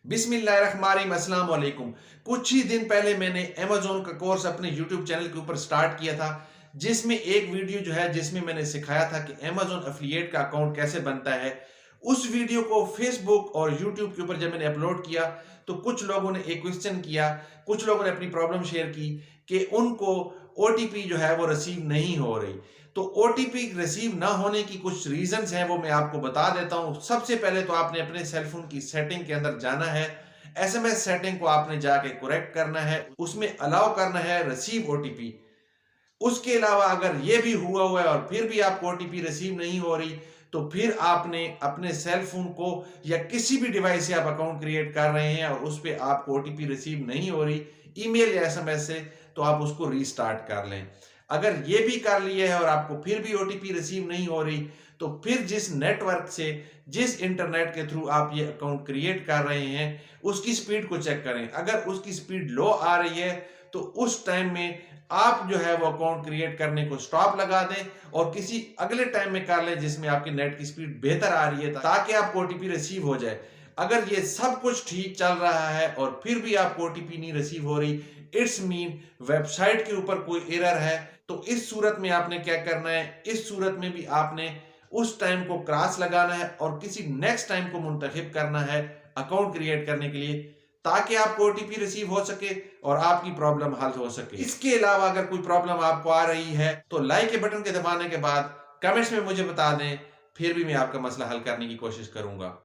बिस्मिल्लाहिर्रहमानिर्रहीम, अस्सलाम वालेकुम। कुछ ही दिन पहले मैंने अमेज़न का कोर्स अपने यूट्यूब चैनल के ऊपर स्टार्ट किया था, जिसमें एक वीडियो जो है जिसमें मैंने सिखाया था कि अमेज़न एफिलिएट का अकाउंट कैसे बनता है। उस वीडियो को फेसबुक और यूट्यूब के ऊपर जब मैंने अपलोड किया, तो कुछ लोगों ने एक क्वेश्चन किया, कुछ लोगों ने अपनी प्रॉब्लम शेयर की कि उनको ओटीपी जो है वो रिसीव नहीं हो रही। तो ओटीपी रिसीव ना होने की कुछ रीजंस हैं, वो मैं आपको बता देता हूं। सबसे पहले तो आपने अपने सेलफोन की सेटिंग के अंदर जाना है। एसएमएस सेटिंग को आपने जाके करेक्ट करना है, उसमें अलाउ करना है रिसीव ओटीपी। उसके अलावा अगर ये भी हुआ है और फिर भी आपको ओटीपी रिसीव नहीं हो रही, तो फिर आपने अपने सेल फोन को या किसी भी डिवाइस से आप अकाउंट क्रिएट कर रहे हैं और उस पे आपको ओटीपी रिसीव नहीं हो रही ईमेल या एसएमएस से, तो आप उसको रीस्टार्ट कर लें। अगर ये भी कर लिए है और आपको फिर भी ओटीपी रिसीव नहीं हो रही, तो फिर जिस नेटवर्क से, जिस इंटरनेट के थ्रू आप ये अकाउंट क्रिएट कर रहे हैं, उसकी स्पीड को चेक करें। अगर उसकी स्पीड लो आ रही है, तो उस टाइम में आप जो है वो अकाउंट क्रिएट करने को स्टॉप लगा दें और किसी अगले टाइम में कर लें जिसमें आपकी नेट की स्पीड बेहतर आ रही है, ताकि आपको ओटीपी रिसीव हो जाए। अगर ये सब कुछ ठीक चल रहा है और फिर भी आपको ओटीपी नहीं रिसीव हो रही, इट्स मीन वेबसाइट के ऊपर कोई एरर है। तो इस सूरत में आपने क्या करना है, इस सूरत में भी आपने उस टाइम को क्रॉस लगाना है और किसी नेक्स्ट टाइम को मुंतखब करना है अकाउंट क्रिएट करने के लिए, ताकि आपको ओटीपी रिसीव हो सके और आपकी प्रॉब्लम हल हो सके। इसके अलावा अगर कोई प्रॉब्लम आपको आ रही है, तो लाइक के बटन के दबाने के बाद कमेंट्स में मुझे बता दें, फिर भी मैं आपका मसला हल करने की कोशिश करूंगा।